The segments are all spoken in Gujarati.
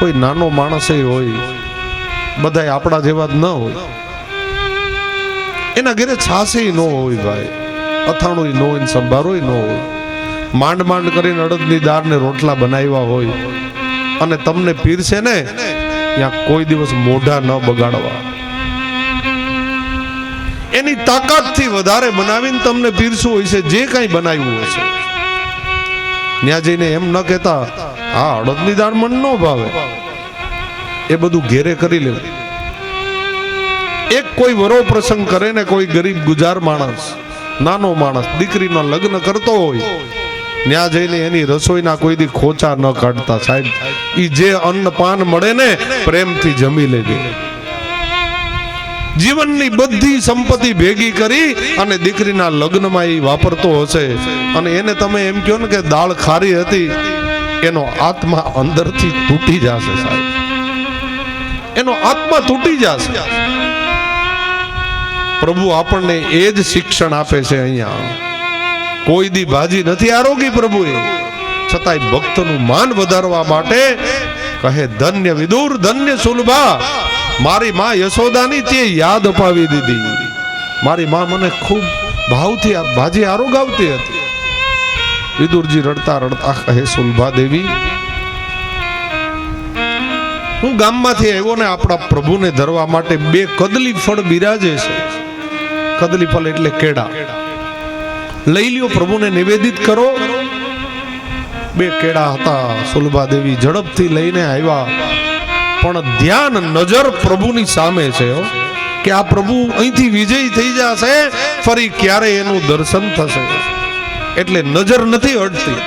કોઈ નાનો માણસ હોય, બધા આપણા જેવા જ ન હોય, એના ઘરે છાશે ન હોય ભાઈ, અથાણું ન હોય, સંભારો ન હોય, માંડ માંડ કરીને અડદની દાળ ને રોટલા બનાવ્યા હોય અને તમને પીરસે ને, ત્યાં કોઈ દિવસ મોઢા ન બગાડવા, એની તાકાતથી વધારે બનાવીને તમને પીરસું હોય છે, જે કાંઈ બનાવ્યું હશે. ત્યાં જઈને એમ ન કહેતા આ અડદની દાળ મન ન ભાવે, એ બધું ઘેરે કરી લેવું. એક કોઈ વરો પ્રસંગ કરે ને, કોઈ ગરીબ ગુજાર માણસ, નાનો માણસ દીકરીનો લગ્ન કરતો હોય, ત્યાં જઈને એની રસોઈના કોઈ દી ખોચા ન કાઢતા. સાહેબ, ઈ જે અન્ન પાન મળે ને પ્રેમથી જમી લેજે. જીવનની બધી સંપત્તિ ભેગી કરી અને દીકરીના લગ્નમાં એ વાપરતો હશે, અને એને તમે એમ કહો ને કે દાળ ખારી હતી, એનો આત્મા અંદરથી તૂટી જશે સાહેબ, એનો આત્મા તૂટી જશે. પ્રભુ આપણને એ જ શિક્ષણ આપે છે. અહીંયા કોઈ દી ભાજી નથી આરોગી પ્રભુએ, છતાંય ભક્તનું માન વધારવા માટે કહે ધન્ય વિદુર ધન્ય સુલભા. મારી માં યશોદાની તે યાદ અપાવી દીધી. મારી માં મને ખૂબ ભાવથી આ ભાજી આરોગાવતી હતી. વિદુરજી રડતા રડતા કહે સુલભા દેવી, હું ગામમાંથી આવ્યો ને આપણા પ્રભુને ધરવા માટે 2 કદલી ફળ બિરાજે છે. કદલી ફળ એટલે કેળા. લઈ લ્યો, પ્રભુને નિવેદિત કરો. 2 કેળા હતા. સુલભા દેવી ઝડપથી લઈને આવ્યા, પણ ધ્યાન નજર પ્રભુની સામે છે કે આ પ્રભુ અહીંથી વિજય થઈ જશે, ફરી ક્યારે એનું દર્શન થશે. એટલે નજર નથી હટતી,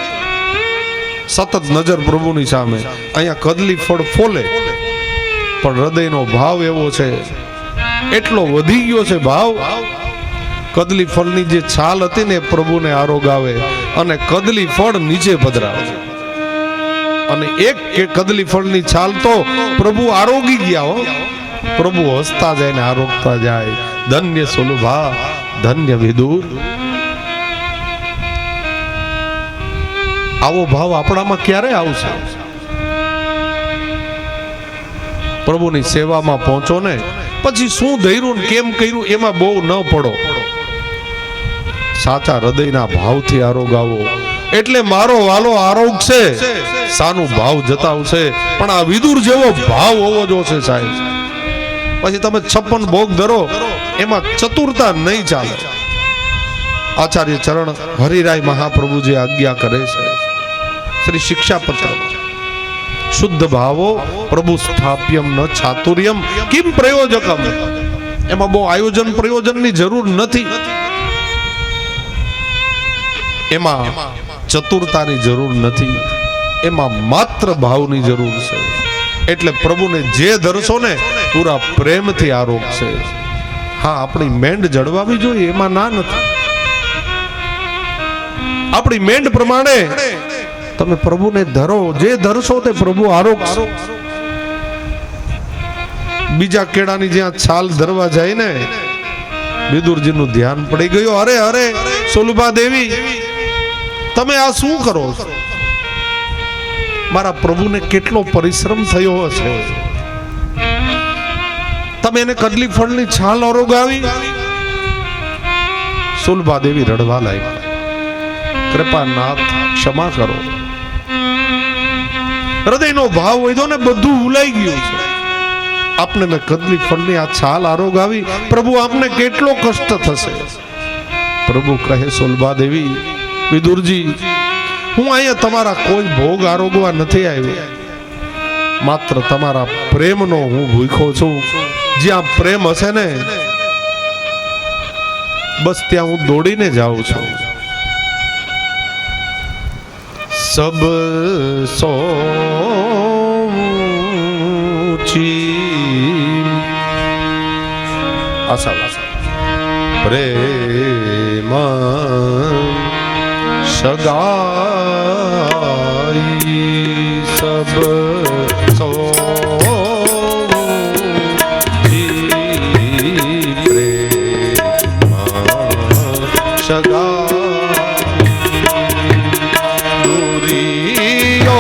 સતત નજર પ્રભુની સામે. અહીંયા કદલી ફળ ફોલે, પણ હૃદયનો ભાવ એવો છે, એટલો વધી ગયો છે ભાવ. કદલી ફળની જે છાલ હતી ને પ્રભુને આરોગાવે, અને કદલી ફળ નીચે પધરાવે. અને એક કદલી ફળની છાલ તો પ્રભુ આરોગી ગયા હો. પ્રભુ હસતા જાય ને આરોગતા જાય. ધન્ય સુલભા ધન્ય વિદુર. આવો ભાવ આપણામાં ક્યારે આવશે? પ્રભુની સેવામાં પહોંચો ને, પછી શું ધૈર્યું ને કેમ કર્યું એમાં બહુ ન પડો. સાચા હૃદયના ભાવથી આરોગાવો, એટલે મારો વાલો આરોગશે, સાનું ભાવ જતાવશે. પણ આ વિદુર જેવો ભાવ હોવો જોશે સાહેબ. પછી તમે 56 ભોગ ધરો, એમાં ચતુરતા નહીં ચાલે. આચાર્ય ચરણ હરિરાય મહાપ્રભુજી આજ્ઞા કરે છે શ્રી શિક્ષાપત્ર, શુદ્ધ ભાવો પ્રભુ સ્થાપ્યમ ન ચાતુર્યમ કિમ પ્રયોજકમ. એમાં બહુ આયોજન પ્રયોજનની જરૂર નથી, એમાં ચતુરતાની જરૂર નથી, એમાં માત્ર ભાવની જરૂર છે. એટલે પ્રભુને જે ધરશો ને પૂરા પ્રેમથી આરોગશે. હા, આપણી મેંડ જળવાવી જોઈએ, એમાં ના નથી. આપણી મેંડ પ્રમાણે તમે પ્રભુને ધરો, જે ધરશો તે પ્રભુ આરોગશે. બીજા કેળાની જ્યાં છાલ ધરવા જાય ને, વિદુરજીનું ધ્યાન પડી ગયું. અરે અરે સુલભા દેવી, તમે આ શું કરો છો? મારા પ્રભુને કેટલો પરિશ્રમ થયો હશે, તમે એને કદલી ફળની છાલ આરોગાવી. સુલભા દેવી રડવા લાગી, કૃપાનાથ ક્ષમા કરો. હૃદયનો ભાવ વધ્યો ને, બધું ભૂલાઈ ગયું છે. આપને મેં કદલી ફળની આ છાલ આરોગાવી, પ્રભુ આપને કેટલો કષ્ટ થશે. પ્રભુ કહે સુલભા દેવી, વિદુરજી, હું અહીંયા તમારા કોઈ ભોગ આરોગવા નથી આવ્યો, માત્ર તમારા પ્રેમનો હું ભૂખ્યો છું. જ્યાં પ્રેમ હશે ને, બસ ત્યાં હું દોડીને જાઉં છું. સબ સોચી આશા પ્રેમ સગાઈ સબ સોચી પ્રેમ સગાઈ દુર્યોધન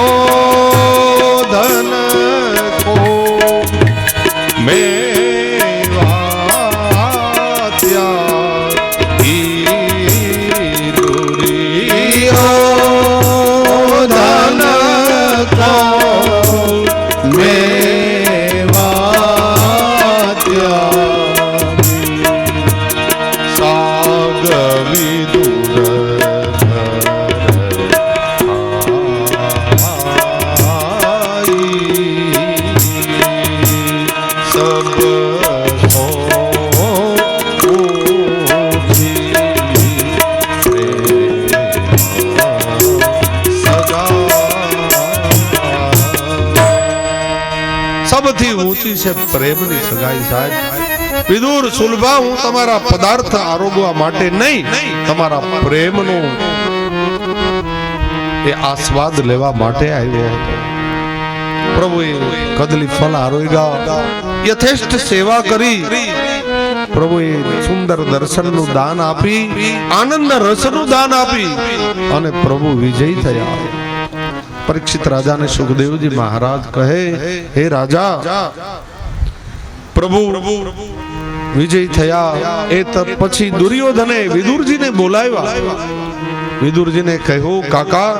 સૌથી ઊંચી છે પ્રેમની સગાઈ સાહેબ. વિદુર સુલભા, હું તમારા પદાર્થ આરોગવા માટે નહીં, તમારા પ્રેમનો એ આસ્વાદ લેવા માટે આવ્યો હતો. પ્રભુએ કદલી ફળ આરોગ્યા, યથેષ્ટ સેવા કરી, પ્રભુએ સુંદર દર્શનનું દાન આપી, આનંદ રસનું દાન આપી અને પ્રભુ વિજય થયા. પરીક્ષિત રાજાને સુખદેવજી મહારાજ કહે, હે રાજા, પ્રભુ વિજય થયા. એ પછી દુર્યોધને વિદુરજીને બોલાવ્યા. વિદુરજીને કહ્યું, કાકા,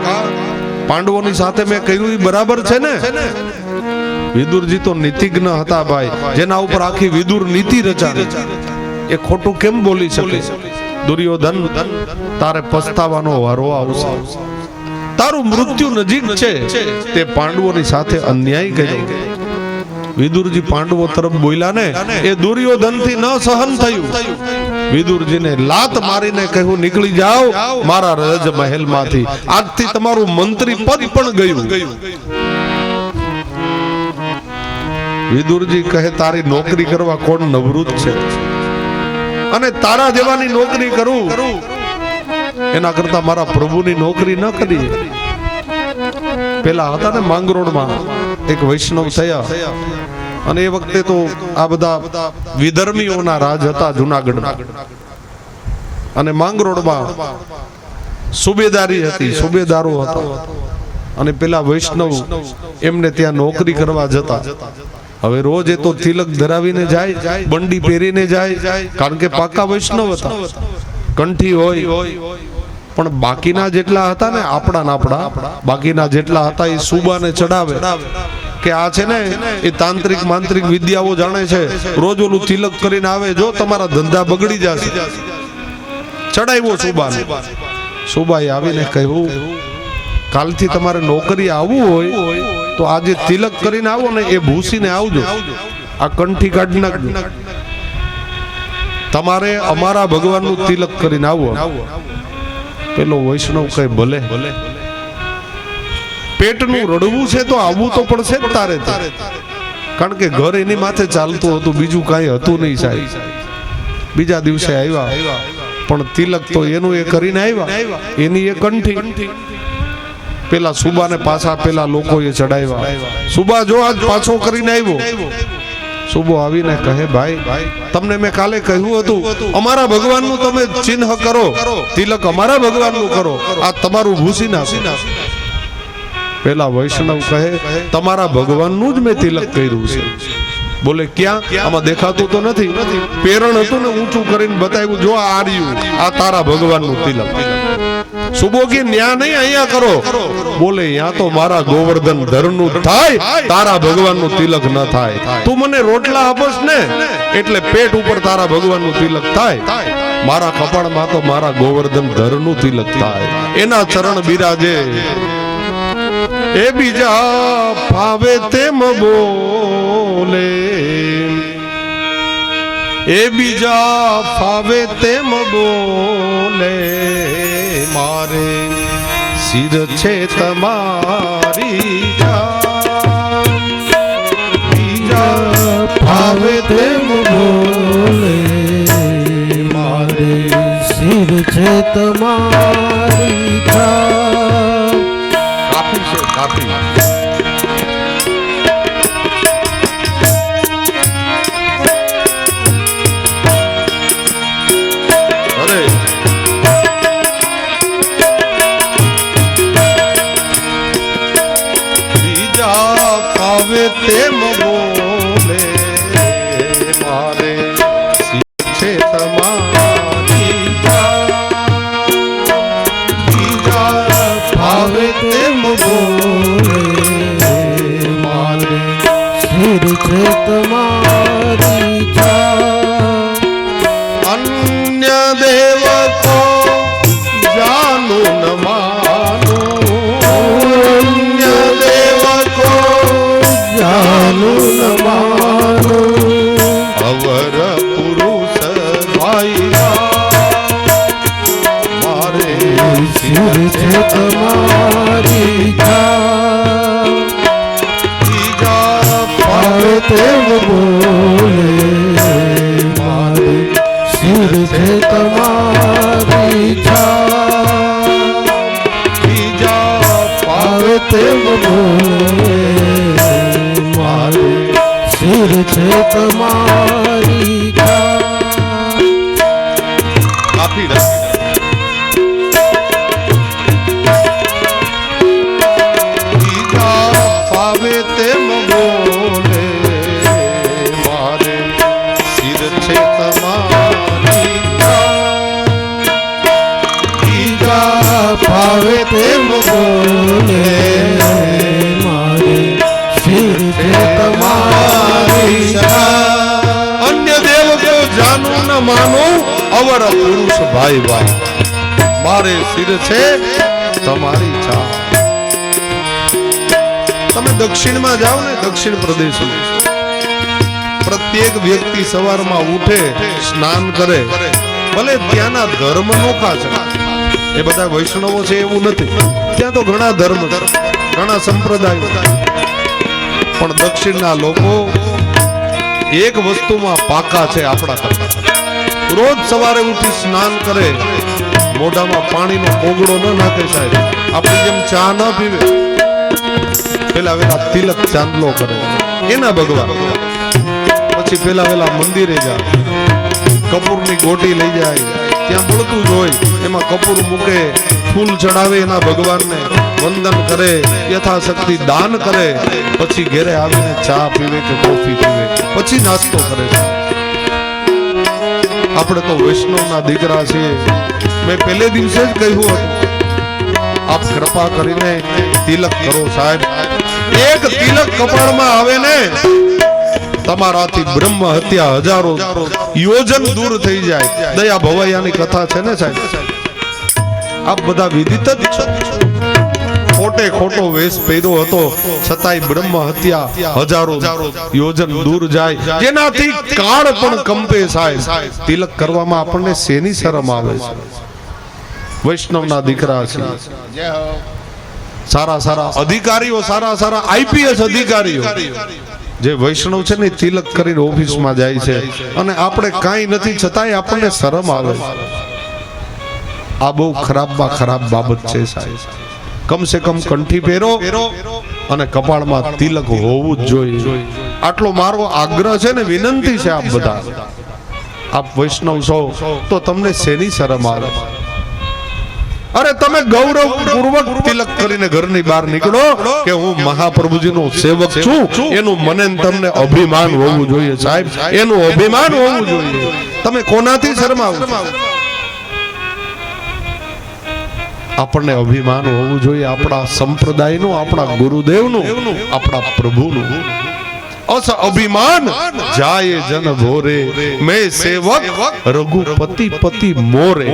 પાંડવોની સાથે મેં કહ્યું એ બરાબર છે ને? વિદુરજી તો નીતિજ્ઞ હતા ભાઈ, જેના ઉપર આખી વિદુર નીતિ રચાવી. એ ખોટું કેમ બોલી શકે? દુર્યોધન, તારે પસ્તાવાનો વારો આવશે. તારું મૃત્યુ નજીક છે. તે પાંડવોની સાથે અન્યાય કર્યો. વિદુરજી પાંડવો તરફ બોલ્યા ને, એ દુર્યોધન થી ન સહન થયું. વિદુરજીને લાત મારીને કહ્યું, નીકળી જાઓ મારા રજ મહેલ માંથી. આજથી તમારું મંત્રી પદ પણ ગયું. વિદુરજી કહે, તારી નોકરી કરવા કોણ નવૃત છે? અને તારા જેવાની નોકરી કરું એના કરતા મારા પ્રભુની નોકરી ન કરી. પેલા હતા ને માંગરોળમાં એક વૈષ્ણવ થયા, અને એ વખતે તો આ બધા વિધર્મીઓના રાજ હતા જુનાગઢમાં. અને માંગરોળમાં સુબેદારી હતી, સુબેદારો હતા. અને પેલા વૈષ્ણવ એમને ત્યાં નોકરી કરવા જતા. હવે રોજ એ તો તિલક ધરાવીને જાય, બંડી પહેરીને જાય, કારણ કે પાકા વૈષ્ણવ હતા, કંઠી હોય. પણ બાકીના જેટલા હતા ને, આપણા બાકીના જેટલા હતા એ સુબાને ચડાવે કે આ છે ને એ તાંત્રિક માંત્રિક વિદ્યાઓ જાણે છે, રોજ ઓલું તિલક કરીને આવે, જો તમારા ધંધા બગડી જશે. ચડાવ્યો સુબાને. સુબાએ આવીને કહ્યું, કાલથી તમારે નોકરી આવવું હોય તો આજે તિલક કરીને આવો ને, એ ભૂસીને આવજો, આ કંઠી કાઢી નાખજો. તમારે અમારા ભગવાનનું તિલક કરીને આવો. પેલો વૈષ્ણવ કહે, ભલે, પેટનું રડવું છે તો આવવું તો પડશે જ તારે. કારણ કે ઘર એની માથે ચાલતું હતું, બીજું કાંઈ હતું નહીં સાહેબ. બીજા દિવસે આવ્યા, પણ તિલક તો એનું એ કરીને આવ્યા, એની એ કંઠી. પેલા સુબાને પાછા પેલા લોકોએ ચડાવ્યા. સુબા જો આજ પાછો કરીને આવ્યો. સુબો આવીને કહે, ભાઈ, તમને મેં કાલે કહ્યું હતું અમારા ભગવાનનું તમે ચિહ્ન કરો, તિલક અમારા ભગવાનનું કરો, આ તમારું ભૂસી નાખો. પેલા વૈષ્ણવ કહે, તમારા ભગવાનનું જ મેં તિલક કર્યું છે. બોલે, ક્યાં? આમાં દેખાતું તો નથી. પેરણ હતું ને, ઊંચું કરીને બતાવ્યું, જો આ રહ્યું, આ તારા ભગવાનનું તિલક. સુબો કે, ન્યા નહીં, અહીંયા કરો. બોલે, યા તો મારા ગોવર્ધન ધરનું થાય, તારા ભગવાનનું તિલક ન થાય. તું મને રોટલા આપસ ને એટલે પેટ ઉપર તારા ભગવાનનું તિલક થાય, મારા કપાળમાં તો મારા ગોવર્ધન ધરનું તિલક થાય. એના ચરણ બિરાજે, એ બીજા ફાવે તેમ બોલે, એ બીજા ફાવે તેમ બોલે, મારે સિર છે તમારી જાન. બીજા ફાવે તેમ બોલે, મારે સિર છે તમારી જાન. કાફી છે, કાફી. તેમ બોલે, તમારી અન્ય દેવ કો જાનું ન માનું, અન્ય દેવ કો જાનું ન માનું, અવર પુરુષ ભાઈ મારે શિર છે તમારી બીજા પાવે તેમ બોલે મારે શિર છે તમારી બીજા પાવે તેમ બોલે મારે શિર છે તમારી કાફી બીજા ફાવે તેમ બોલે મારે શિર છે તમારી બીજા પાવે તેમ બોલે મારે શિર છે તમારી અન્ય દેવ કો જાનું ન માનું, અવર પુરુષ ભાઈ ભાઈ મારે શિર છે તમારી છા. તમે દક્ષિણમાં જાઓ ને, દક્ષિણ પ્રદેશમાં પ્રત્યેક વ્યક્તિ સવારમાં ઉઠે, સ્નાન કરે, ભલે ત્યાંના ધર્મ નોખા છે, એ બધા વૈષ્ણવો છે એવું નથી, ત્યાં તો ઘણા ધર્મ છે, ઘણા સંપ્રદાય, પણ દક્ષિણના લોકો એક વસ્તુમાં પાકા છે આપણા કરતા. રોજ સવારે ઉઠી સ્નાન કરે, મોઢામાં પાણીનો કોગળો ન નાખે સાહેબ, આપણી જેમ ચા ન પીવે, પેલા વેલા તિલક ચાંદલો કરે એના ભગવાન, પછી પેલા વેલા મંદિરે જાય, કપૂરની ગોટી લઈ જાય, ત્યાં બળતું જ હોય એમાં કપૂર મૂકે, ફૂલ ચડાવે એના ભગવાનને, વંદન કરે, યથાશક્તિ દાન કરે, પછી ઘરે આવીને ચા પીવે કે કોફી પીવે, પછી નાસ્તો કરે. આપણે તો વૈષ્ણવના દીકરા છીએ. મેં પહેલે દિવસે જ કહ્યું હતું, આપ કૃપા કરીને તિલક કરો સાહેબ. એક તિલક કપાળમાં આવે ને, તમારાથી બ્રહ્મ હત્યા હજારો યોજન દૂર થઈ જાય. દયા ભવૈયાની કથા છે ને સાહેબ, આપ બધા વિદિત જ છો. ખોટે ખોટો વેશ પહેર્યો હતો છતાંય બ્રહ્મ હત્યા હજારો યોજન દૂર જાય, જેનાથી કાળ પણ કંપે સાહેબ. તિલક કરવામાં આપણને શેની શરમ આવે છે? વૈષ્ણવના દીકરા છે. સારા સારા અધિકારીઓ, સારા સારા આઈપીએસ અધિકારીઓ જે વૈષ્ણવ છે ને, તિલક કરીને ઓફિસમાં જાય છે, અને આપણે કાંઈ નથી છતાંય આપણને શરમ આવે. આ બહુ ખરાબમાં ખરાબ બાબત છે સાહેબ. કમ સે કમ કંઠી પહેરો અને કપાળમાં તિલક હોવું જ જોઈએ. આટલો મારો આગ્રહ છે ને, વિનંતી છે. આપ બધા આપ વૈષ્ણવ છો તો તમને શેની શરમ આવે? અરે તમે ગૌરવ પૂર્વક તિલક કરીને ઘરની બહાર નીકળો કે હું મહાપ્રભુજીનો સેવક છું, એનું મને તમને અભિમાન હોવું જોઈએ સાહેબ, એનું અભિમાન હોવું જોઈએ. તમે કોનાથી શરમાવો? આપણને અભિમાન હોવું જોઈએ આપણા સંપ્રદાયનું, આપણા ગુરુદેવનું, આપણા પ્રભુનું. અસ અભિમાન જાય જન ભોરે, મેં સેવક રઘુપતિ પતિ મોરે.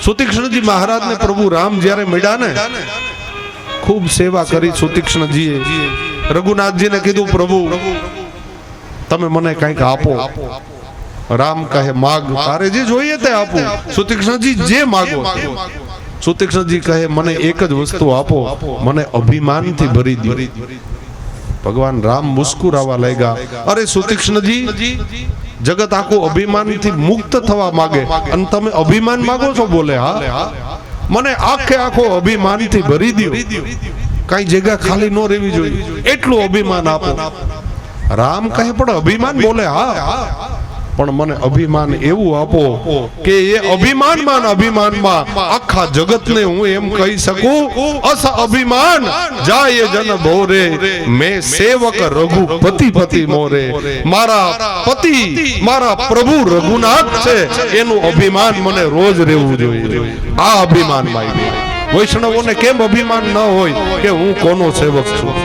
સુતીક્ષ્ણજી મહારાજને પ્રભુ રામ જ્યારે મળ્યા ને, ખૂબ સેવા કરી સુતીક્ષ્ણજીએ. રઘુનાથજીને કીધું, પ્રભુ તમે મને કંઈક આપો. રામ કહે, માગ, તારે જે જોઈએ તે આપું. સુતીક્ષ્ણજી જે માગો. સુતીક્ષ્ણજી કહે, મને એક જ વસ્તુ આપો, મને અભિમાનથી ભરી દો. ભગવાન રામ મુસ્કુરાવા લાગ્યા. અરે સુતીક્ષ્ણજી, જગત આખું અભિમાનથી મુક્ત થવા માંગે અને તમે અભિમાન માંગો છો? બોલે હા, મને આખે આખો અભિમાનથી ભરી દો, કઈ જગ્યા ખાલી ન રહેવી જોઈએ, એટલું અભિમાન આપો. રામ કહે, પણ અભિમાન? બોલે હા, પણ મને અભિમાન એવું આપો કે એ અભિમાનમાં આખા જગતને હું એમ કહી શકું, અસ અભિમાન જાય જન ભોરે, મેં સેવક રઘુપતિ પતિ મોરે. મારા પતિ, મારા પ્રભુ રઘુનાથ છે, એનું અભિમાન મને રોજ રહેવું જોઈએ. આ અભિમાન માં વૈષ્ણવોને કેમ અભિમાન ન હોય કે હું કોનો સેવક છું?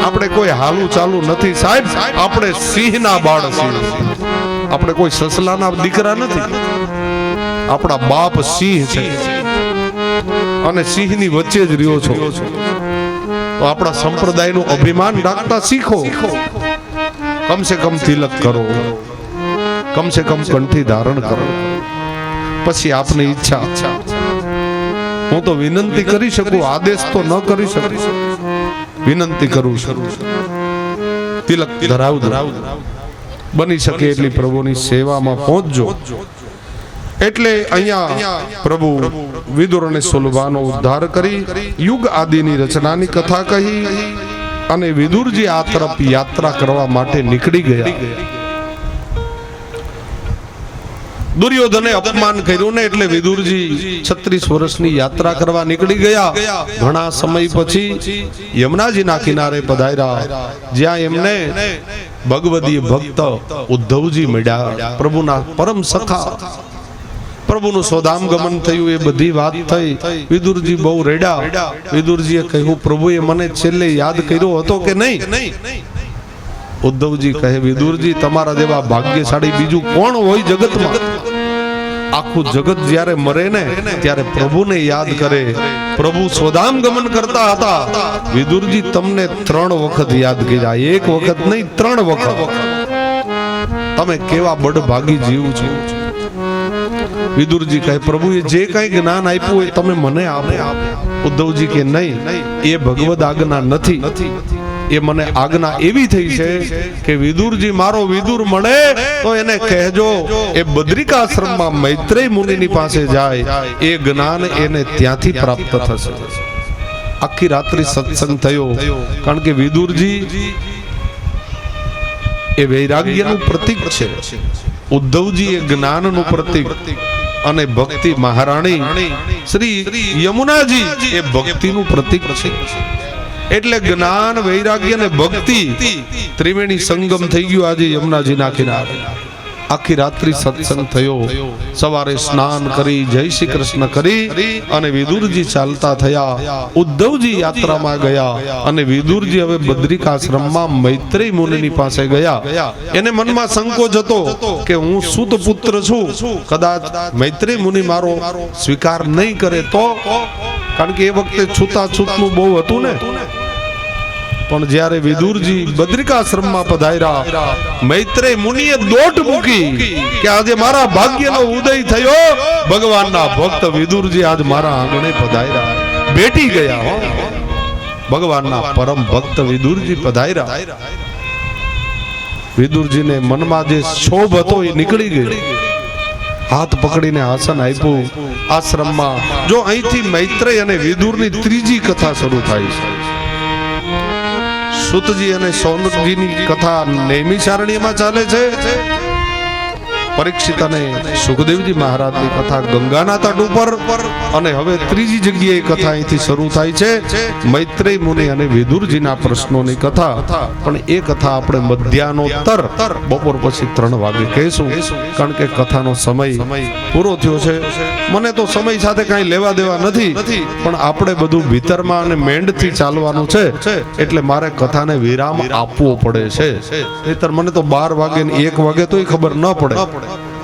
આપણે કોઈ હાલું ચાલુ નથી સાહેબ, આપણે સિંહના બાળ છીએ. આપણે કોઈ સસલાના દીકરા નથી. આપણા બાપ સિંહ છે અને સિંહની વચ્ચે જ રહ્યો છો. તો આપણા સંપ્રદાયનું અભિમાન રાખતા શીખો. કમ સે કમ તિલક કરો, કમ સે કમ કંઠી ધારણ કરો. પછી આપની ઈચ્છા, હું તો વિનંતી કરી શકું, આદેશ તો ન કરી શકું, વિનંતી કરું છું. તિલક ધરાવ બની શકે એટલી પ્રભુની સેવામાં પહોંચજો. એટલે અહીંયા પ્રભુ વિદુર અને સુલભાનો ઉદ્ધાર કરી યુગ આદિની રચનાની કથા કહી અને વિદુરજી આ તરફ યાત્રા કરવા માટે નીકળી ગયા. દુર્યોધને અપમાન કર્યું ને એટલે વિદુરજી 36 વર્ષની યાત્રા કરવા નીકળી ગયા. ઘણા સમય પછી યમુનાજીના કિનારે પધાર્યા, જ્યાં એમને ભગવદીય ભક્ત ઉદ્ધવજી મળ્યા, પ્રભુના પરમ સખા. પ્રભુનું સોદામ ગમન થયું, એ બધી વાત થઈ. વિદુરજી બહુ રેડા. વિદુરજીએ કહ્યું, પ્રભુએ મને છેલ્લે યાદ કર્યો હતો કે નહીં? ઉદ્ધવજી કહે, વિદુરજી તમારા જેવા ભાગ્યશાળી બીજું કોણ હોય જગતમાં? આખું જગત જ્યારે મરે ને ત્યારે પ્રભુને યાદ કરે. પ્રભુ સોદામ ગમન કરતા હતા. વિદુરજી તમને 3 વખત યાદ કર્યા, એક વખત નહીં 3 વખત. તમે કેવા બડભાગી જીવ છો. વિદુરજી કહે, પ્રભુએ જે કઈ જ્ઞાન આપ્યું હોય તમે મને આપો. ઉદ્ધવજી કે નહીં, એ ભગવદ આજ્ઞા નથી. એ મને આજ્ઞા એવી થઈ છે કે વિદુરજી મારો વિદુર મળે તો એને કહેજો એ બદ્રિકાશ્રમમાં મૈત્રેય મુનિની પાસે જાય, એ જ્ઞાન એને ત્યાંથી પ્રાપ્ત થશે. આખી રાત્રિ સત્સંગ થયો, કારણ કે વિદુરજી એ વૈરાગ્યનું પ્રતીક છે, ઉદ્ધવજી એ જ્ઞાનનું પ્રતીક, અને ભક્તિ મહારાણી શ્રી યમુનાજી એ ભક્તિનું પ્રતીક છે. એટલે જ્ઞાન, વૈરાગ્ય અને ભક્તિ ત્રિવેણી સંગમ થઈ ગયું આજે યમુનાજીના કિનારે. આખી રાત્રિ સત્સંગ થયો. સવારે સ્નાન કરી જય શ્રી કૃષ્ણ કરી અને વિદુરજી ચાલતા થયા. ઉદ્ધવજી યાત્રામાં ગયા અને વિદુરજી હવે બદ્રિકાશ્રમમાં મૈત્રેય મુનિની પાસે ગયા. એને મનમાં સંકોચ હતો કે હું સુત પુત્ર છું, કદાચ મૈત્રેય મુનિ મારો સ્વીકાર નહીં કરે તો, કારણ કે એ વખતે છૂતાછૂતનું બહુ હતું ને. પણ જ્યારે વિદુરજી બદ્રિકાશ્રમમાં પધાર્યા, મૈત્રેય મુનિએ દોટ મૂકી કે આજે મારા ભાગ્યનો ઉદય થયો. ભગવાનના ભક્ત વિદુરજી આજ મારા આંગણે પધાર્યા, બેઠી ગયા. હો, ભગવાનના પરમ ભક્ત વિદુરજી પધાર્યા. વિદુરજીને મનમાં જે ક્ષોભ હતો એ નીકળી ગયો. હાથ પકડીને આસન આપ્યું આશ્રમમાં. જો અહીંથી મૈત્રેય અને વિદુરની ત્રીજી કથા શરૂ થાય છે. સુતજી અને સૌનકજીની કથા નૈમિષારણ્યમાં ચાલે છે. પરીક્ષિત અને સુખદેવજી મહારાજની કથા ગંગાના તટ ઉપર, અને હવે ત્રીજી જગ્યાએ કથા અહીંથી શરૂ થાય છે, મૈત્રેય મુનિ અને વિદુરજીના પ્રશ્નોની કથા. પણ એ કથા આપણે મધ્યાહ્નોત્તર બપોર પછી 3 વાગે કહીશું, કારણ કે કથાનો સમય પૂરો થયો છે. મને તો સમય સાથે કાંઈ લેવા દેવા નથી, પણ આપણે બધું ભીતરમાં અને મેંડથી ચાલવાનું છે, એટલે મારે કથાને વિરામ આપવો પડે છે. નહીતર મને તો 12 વાગે ને 1 વાગે તોય ખબર ન પડે.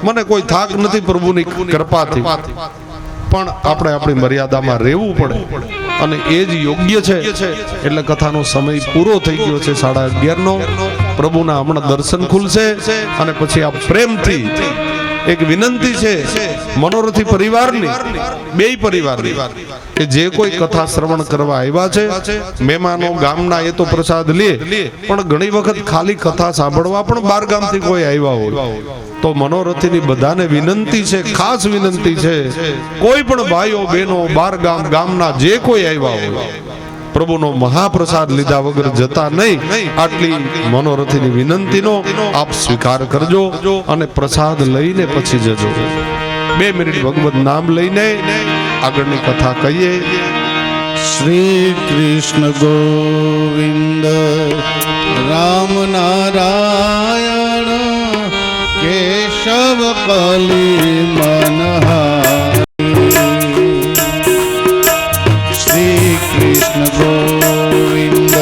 મને કોઈ થાક નથી પ્રભુની કૃપાથી, પણ આપણે આપણી મર્યાદામાં રહેવું પડે અને એ જ યોગ્ય છે. એટલે કથાનો સમય પૂરો થઈ ગયો છે 11:30 નો. પ્રભુના હમણાં દર્શન ખુલશે અને પછી આ પ્રેમથી એક વિનંતી છે મનોરથી પરિવારની, બેય પરિવારની, કે જે કોઈ કથા શ્રવણ કરવા આવ્યા છે, મહેમાનો ગામના એ તો પ્રસાદ લે, પણ ઘણી વખત ખાલી કથા સાંભળવા પણ 12 ગામથી કોઈ આવ્યા હોય તો મનોરથીની બધાને વિનંતી છે, ખાસ વિનંતી છે, કોઈ પણ ભાઈઓ બહેનો 12 ગામના જે કોઈ આવ્યા હોય પ્રભુનો મહાપ્રસાદ લીધા વગર જતા નહીં. આટલી મનોરથીની વિનંતીનો આપ સ્વીકાર કરજો અને પ્રસાદ લઈને પછી જજો. 2 મિનિટ ભગવત નામ લઈને આગળની કથા કહીએ. શ્રી કૃષ્ણ ગોવિંદ રામ નારાયણ કેશવ કલી મનહારી. શ્રી કૃષ્ણ ગોવિંદ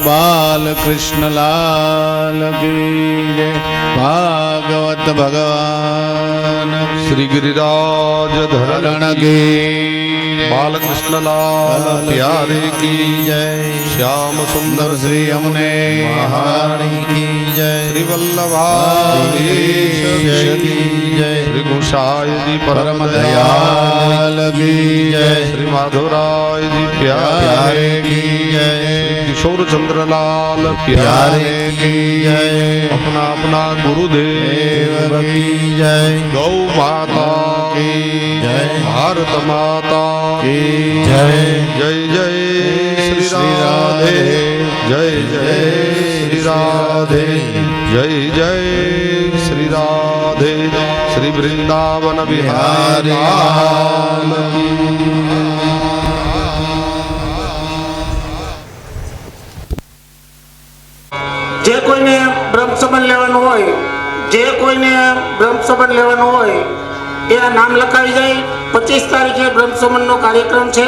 બાલકૃષ્ણ લાલ કી જય. ભાગવત ભગવાન શ્રી ગિરિરાજ ધરણ કી બાલકૃષ્ણ લાલ પ્યારે કી જય. શ્યામ સુંદર શ્રી અમને મહારાણી કી જય. શ્રી વલ્લભાધીશ કી જય. શ્રી ગુસાઈજી પરમ પરમ દયાલ દયાલ કી જય. શ્રી માધવરાયજી પ્યારે પ્યારે કી જય. કિશોર ચંદ્રલાલ પ્યારે પ્યારે કી જય. अपना अपना गुरुदेव દેવ કી જય. गौ माता કી જય. भारत माता કી જય. जय जय श्री राधे जय जय श्री राधे जय जय श्री राधे श्री वृंदावन बिहारी लाल જે કોઈને બ્રહ્મ સંબંધ લેવાનું હોય, જે કોઈને બ્રહ્મ સંબંધ લેવાનું હોય એ આ નામ લખાવી જાય. 25 તારીખે બ્રહ્મ સંબંધનો કાર્યક્રમ છે.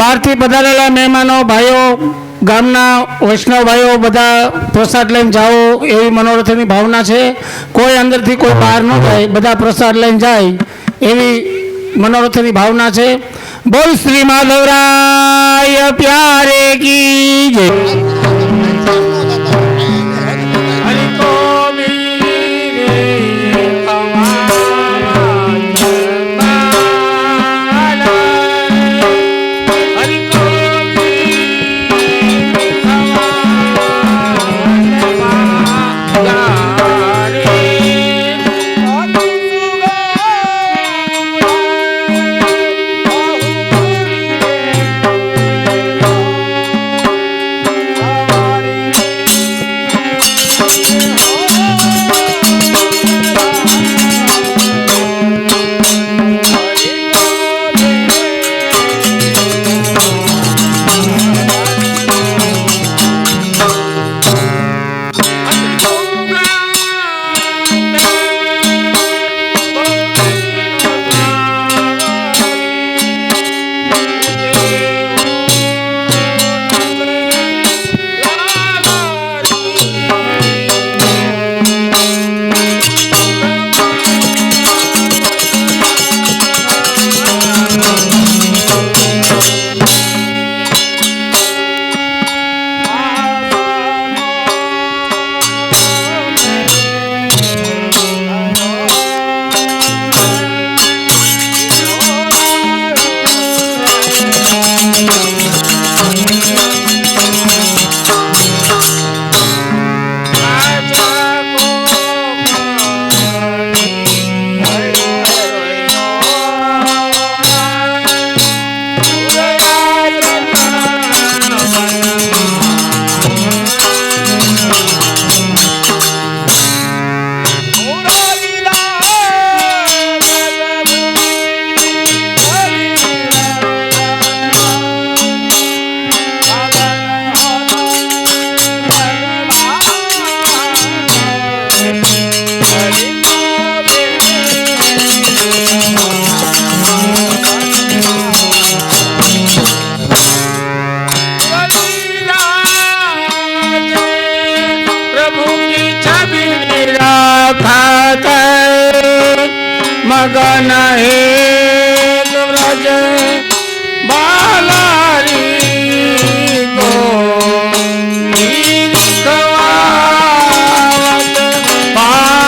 બહારથી પધારેલા મહેમાનો, ભાઈઓ, ગામના વૈષ્ણવ ભાઈઓ બધા પ્રસાદ લઈને જાઓ એવી મનોરથની ભાવના છે. કોઈ અંદરથી કોઈ બહાર ન જાય, બધા પ્રસાદ લઈને જાય એવી મનોરથની ભાવના છે. બોલ શ્રી માધવરાય પ્યારે કી જય. मगन हेत व्रज बालारी को खवावत पाल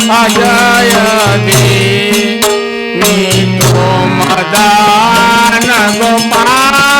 અજય દી મીઠો મદાન ગોપાલ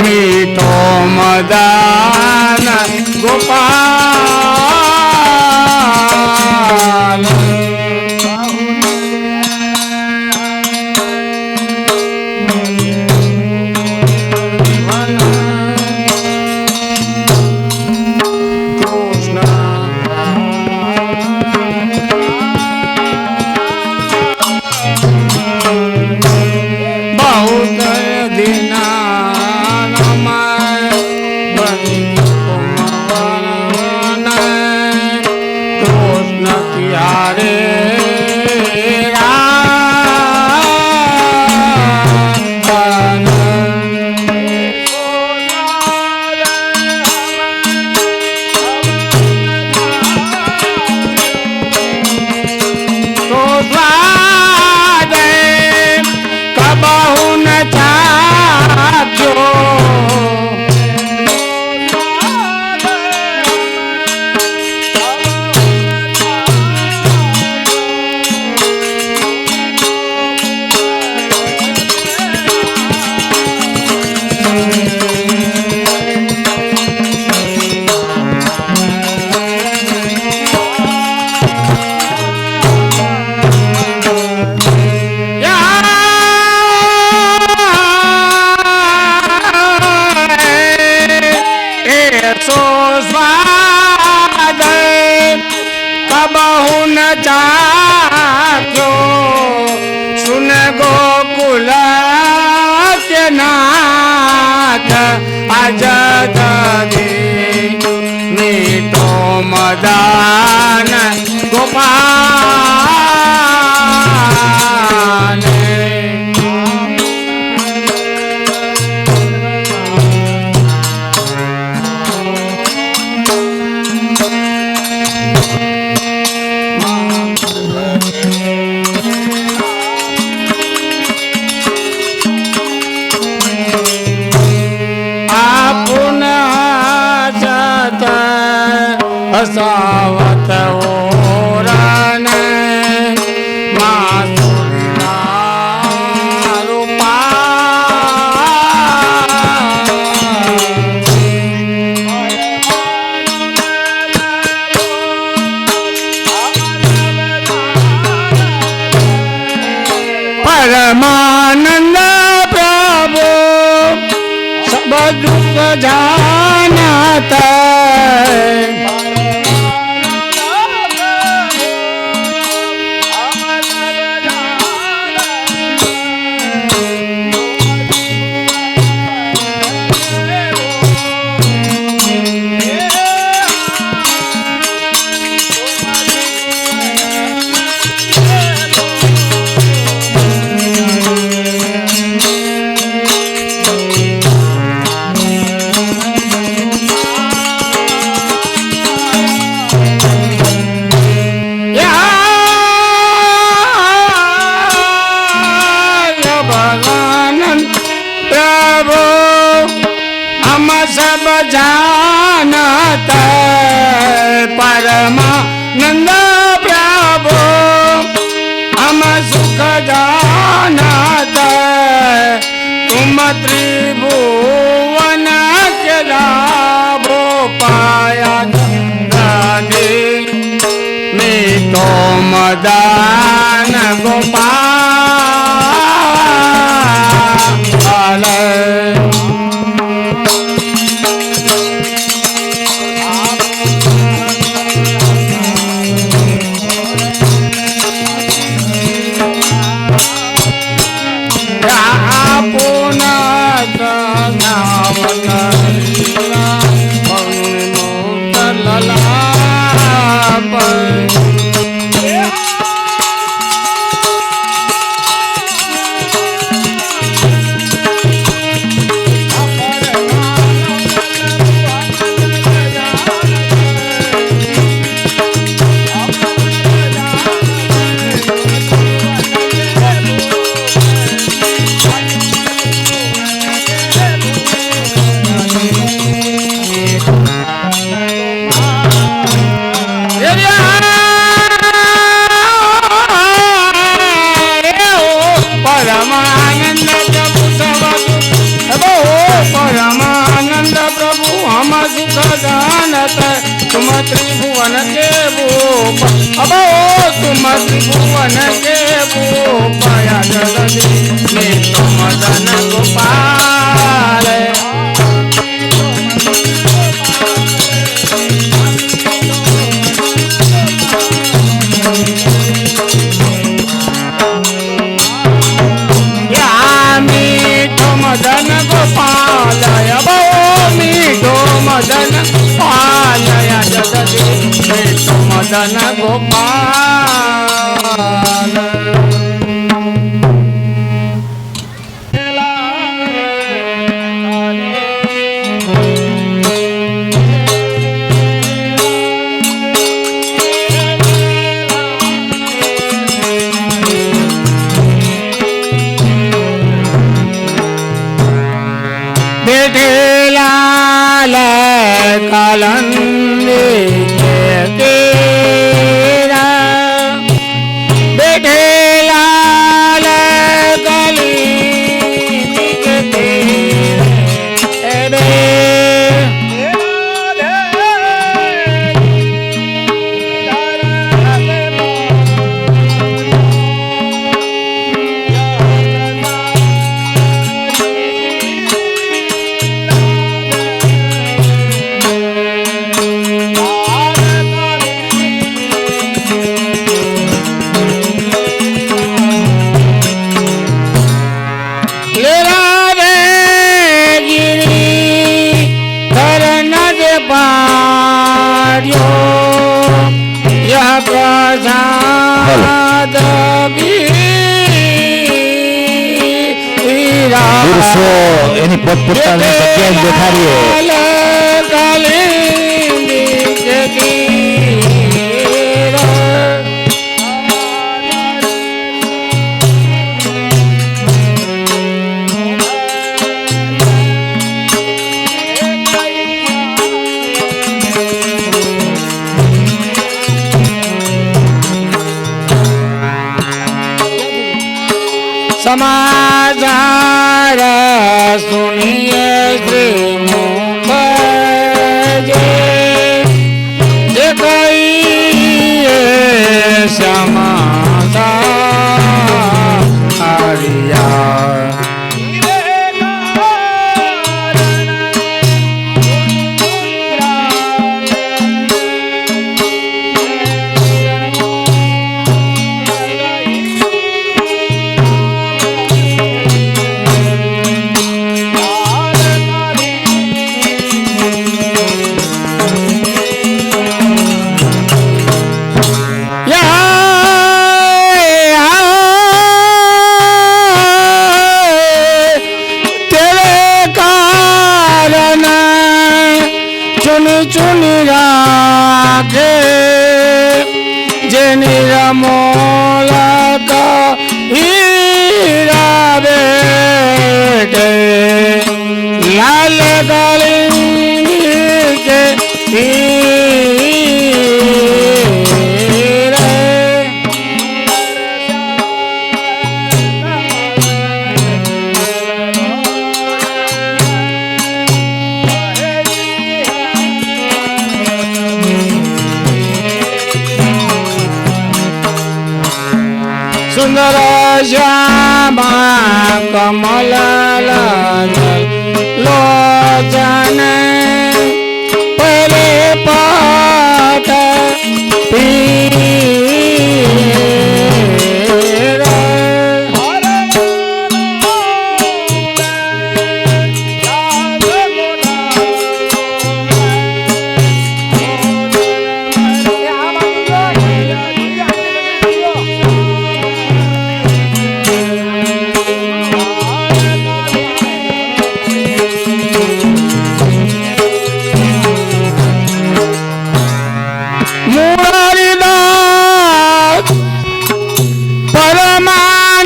मीठो मदान गोपाल मीठो मदान गोपाल सावत ओरन मासुरीना रूपा परमानंद प्रभु सब दुख जानता सब जानता परमानंद प्रभु हम सुख जानता तुम त्रिभुवन के लाभो पाया दे में तो मदान गोपाल तुम त्रिभुवन के भूप अब तुम त्रिभुवन के भूप में तुम मदन गोपाल मीठो मदन गोपाल अब मीठो मदन पालया जगदे मीठो मदन गोपाल कालंदे के तेरा बैठे लाल गली के तेरे પુરુષો એની પોતપોતાની જગ્યાએ બેઠા રહીએ समाचार सुनिए श्री मुखर्जी देखिए समाचार નાખે જેની રમોલક હીરા બેટે લાલ કલિંગી કે હીરે સુંદર શ્યામા કમલ લોચન પરે પાટ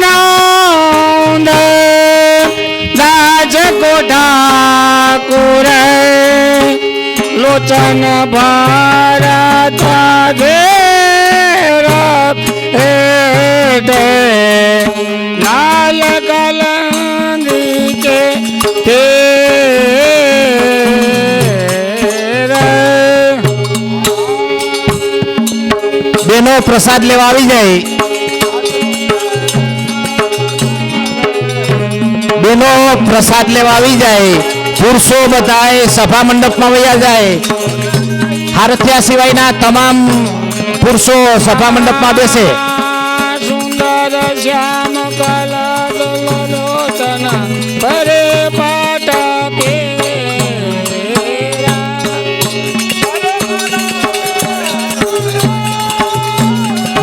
પરમાનંદ રાજકો ઠાકુર લોચન ભારત ઘેર હેઠે લાલ કલંદી કે બેનો પ્રસાદ લેવા આવી જાય. બેનો પ્રસાદ લેવા આવી જાય. પુરુષો બધાએ સભા મંડપમાં વયા જાય. હારથિયા સિવાયના તમામ પુરુષો સભા મંડપમાં બેસે. સુંદર શ્યામ કલલોચન પરે પાટ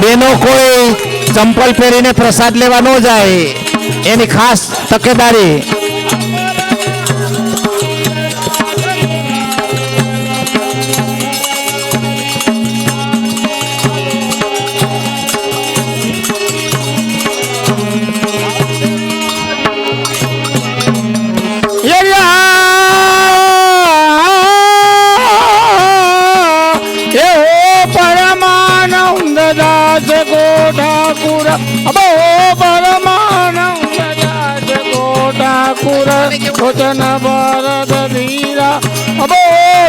બેનો કોઈ ચંપલ પહેરીને પ્રસાદ લેવા ન જાય, એની ખાસ તકેદારી. પરમાનંદ દાસ ઠાકુર અબો પરમાનંદ દાસ ઠાકુર લોચન ભરત ધીરા અબો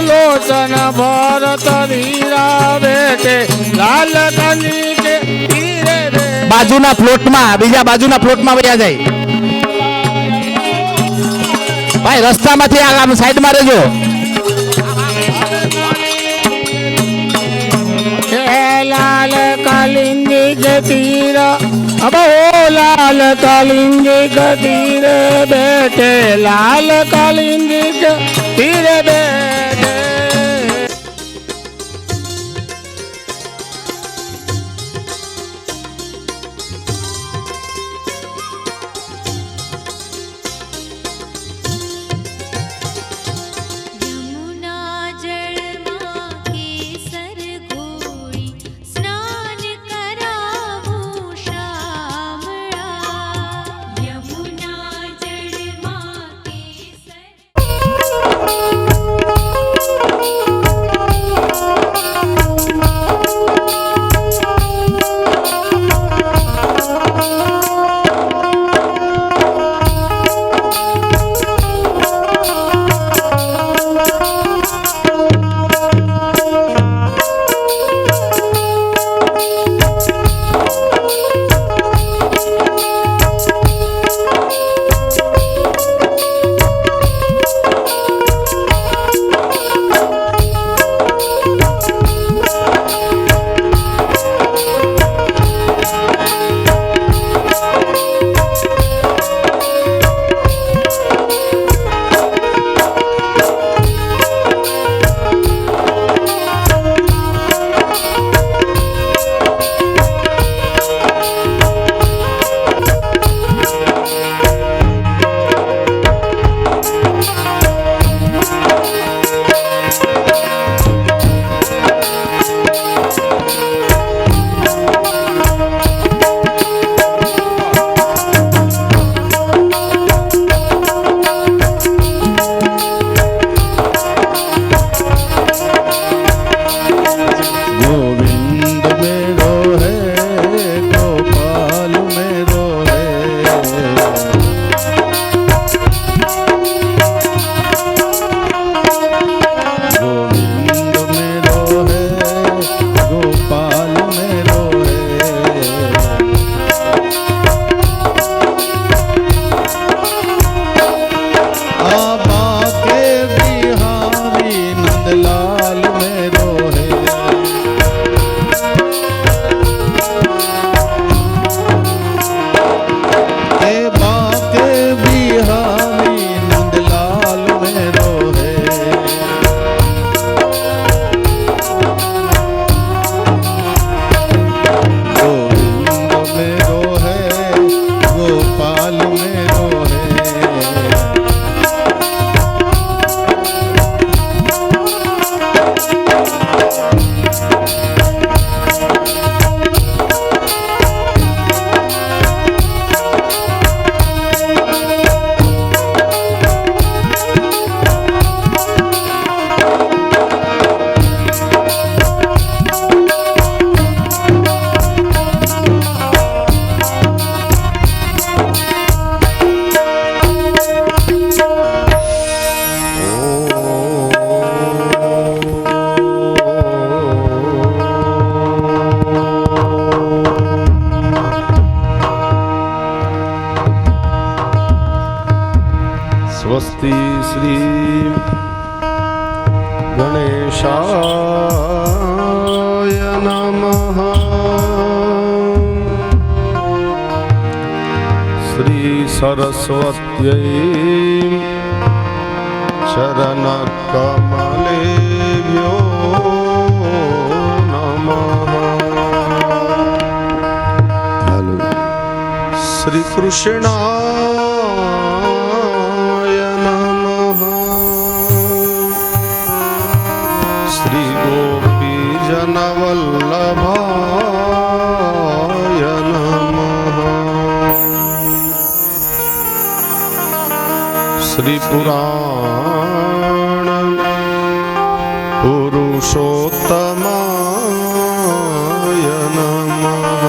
લોચન ભરત ધીરા બેટે લાલ કલી કે ધીરે રે. બાજુના પ્લોટમાં, બીજા બાજુના પ્લોટમાં વયા જાય. ભાઈ રસ્તામાંથી આમ સાઈડમાં રહેજો. લાલ કાલિંદી કે તીર અબો લાલ કાલિંદી કે તીર બેઠે લાલ કાલિંદી કે તીર બેઠે. यमुना जलमा केसर घोड़ी स्नान करावूं श्यामळा यमुना जलमा केसर सरस्वत्यै चरणकमलेभ्यो नमः। श्री कृष्णाय नमः। श्री गोपीजनवल्लभाय नमः। श्री पुराण पुरुषोत्तमाय नमः।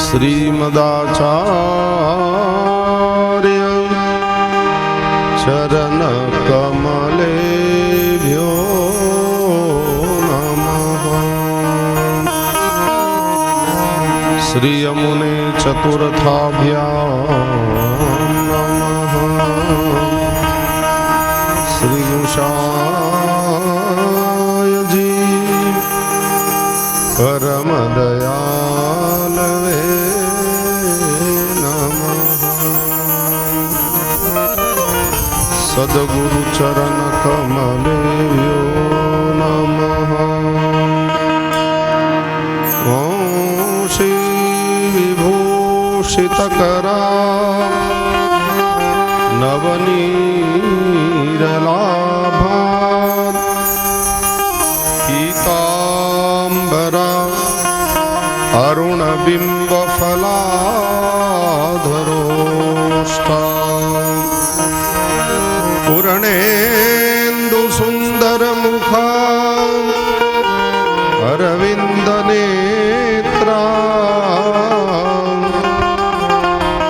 श्रीमदाचार्य चरणकमलेभ्यो नमः। श्री यमुने चतुर्थाभ्यां नमः। श्री उषाय जी परम दयालवे नमः। सद्गुरु चरण कमलेभ्यो नमः। ॐ श्री विभूषितकरा नवनीरलाभात् पीताम्बरा अरुणबिम्बफलाधरोष्टा पूर्णेन्दु सुन्दरमुखा अरविन्दनेत्रा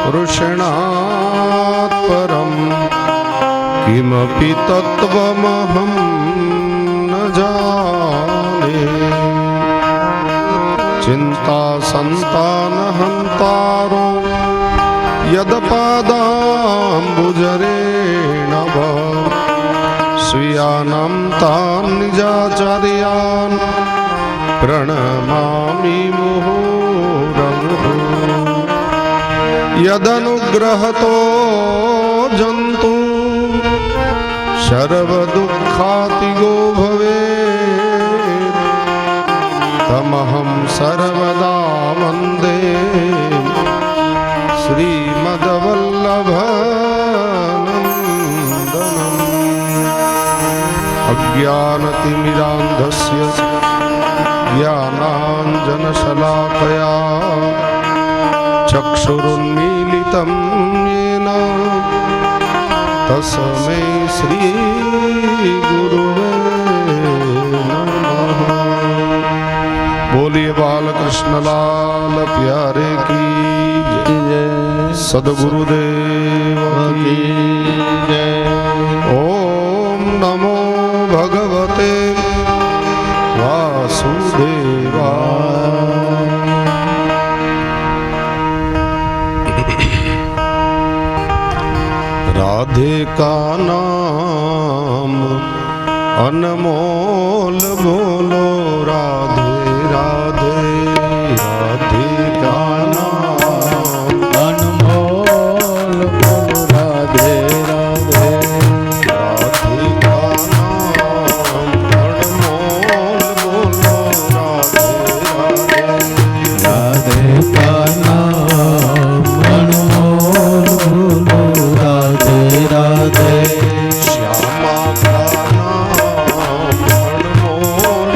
कृष्णात् परं किमपि तत्त्वमहं न जाने। चिन्ता सन्तानहन्तारो यदपादाम्बुजरेणव स्वीयानां तान् निजाचार्यान् प्रणमामि मुहुर्मुहुः। यदनुग्रहतो जन्तु सर्वदुःखातिगो भवेत् तमहं सर्वदा वन्दे श्रीमद्वल्लभनन्दनम्। अज्ञानतिमिरान्धस्य ज्ञानाञ्जनशलाकया चक्षुरुन्मीलितं येन तस्मै श्रीगुरुवे नमः। बोलिए बालकृष्ण लाल प्यारे की जय। सद्गुरुदेव की जय। ओम नमो भगवते वासुदेवाय। राधे का नाम अनमोल बोलो राधे राधे। राधे का नाम अनमोल बोलो राधे राधे। राधे का नाम अनमोल बोलो राधे राधे। राधे का नाम अनमोल बोलो राधे राधे। श्यामा का नाम अनमोल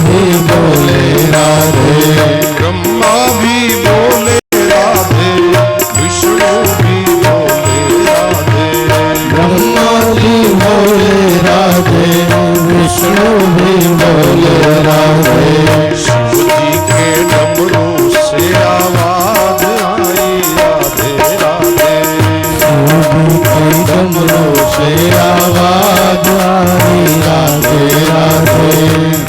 भी बोले राधे ब्रह्मा भी बोले राधे विष्णु भी बोले राधे ब्रह्मा जी बोले राधे विष्णु भी बोले राधे शिव जी के डमरू से आवाज आई राधे राधे डमरू से आवाज आई राधे राधे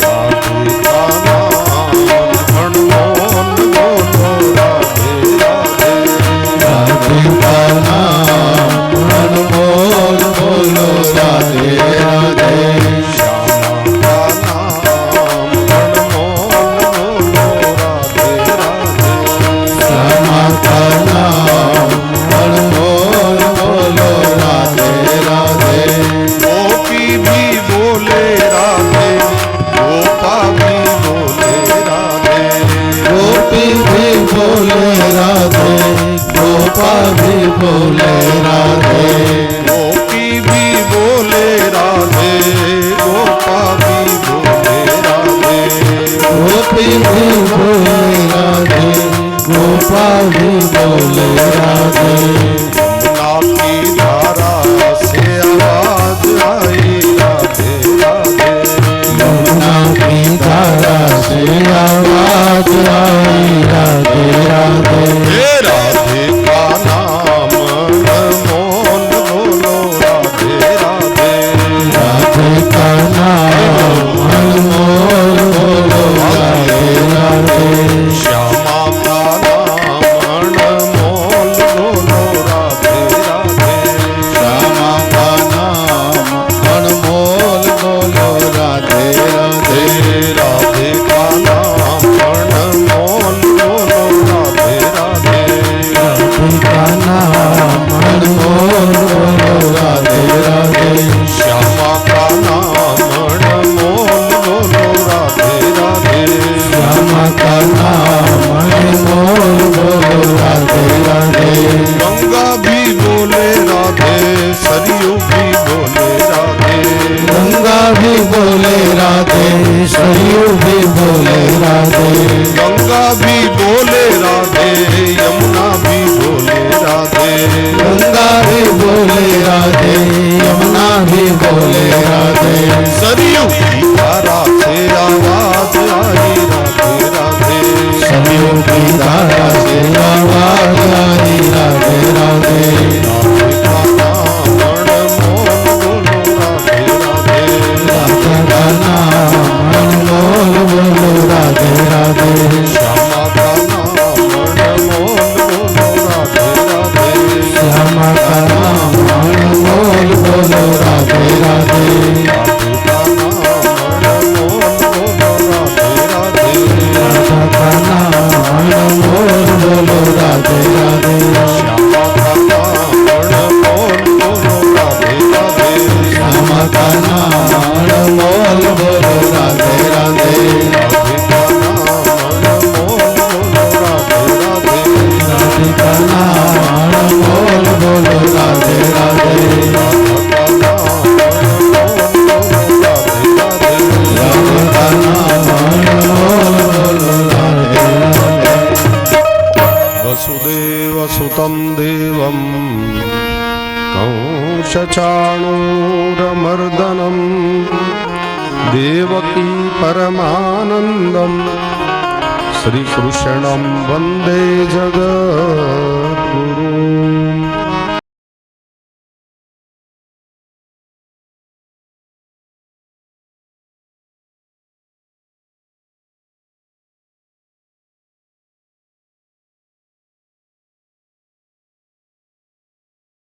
राधे का नाम अनमोल बोलो राधे राधे राधे का नाम अनमोल बोलो राधे राधे श्यामा का नाम अनमोल बोलो राधे राधे श्यामा का नाम अनमोल बोलो राधे राधे गोपी भी बोले राधे गोपा भी बोले राधे गोपी भी बोले राधे गोपा भी बोले राधे गोपी भी बोले राधे गोपा भी बोले राधे गोपी भी बोले राधे गोपा भी बोले राधे यमुना की धारा से आवाज आई राधे राधे यमुना की धारा से आवाज आई राधे राधे हे राधे का नाम अनमोल बोलो राधे राधे राधे का नाम अनमोल बोलो राधे राधे श्यामा का नाम अनमोल बोलो राधे राधे श्यामा का नाम अनमोल बोलो राधे राधे राधे का नाम अनमोल बोलो राधे राधे राधे का नाम अनमोल बोलो राधे राधे श्यामा का नाम अनमोल बोलो राधे राधे श्यामा का नाम अनमोल बोलो राधे राधे गंगा भी बोले राधे सरयू भी बोले राधे गंगा भी बोले राधे सरयू भी बोले राधे गंगा भी बोले राधे यमुना भी बोले राधे गंगा भी बोले राधे यमुना भी बोले राधे सरयू की धारा से आवाज आई राधे राधे सरयू की धारा से आवाज आई राधे राधे राधे का नाम अनमोल बोलो राधे राधे राधा का नाम अनमोल बोलो राधे राधे श्यामा का नाम अनमोल बोलो राधे राधे श्यामा का नाम अनमोल बोलो राधे राधे राधे का नाम अनमोल बोलो राधे राधे राधा का नाम अनमोल बोलो राधे राधे श्यामा का नाम अनमोल बोलो राधे राधे श्यामा का नाम अनमोल बोलो राधे राधे राधे का नाम अनमोल बोलो राधे राधे राधे का नाम अनमोल बोलो राधे राधे राधा का नाम अनमोल बोलो राधे राधे वसुदेव सुतं देवं कंसचाणूरमर्दनं देवकी परमानन्दं श्रीकृष्णं वन्दे जगद्गुरुम्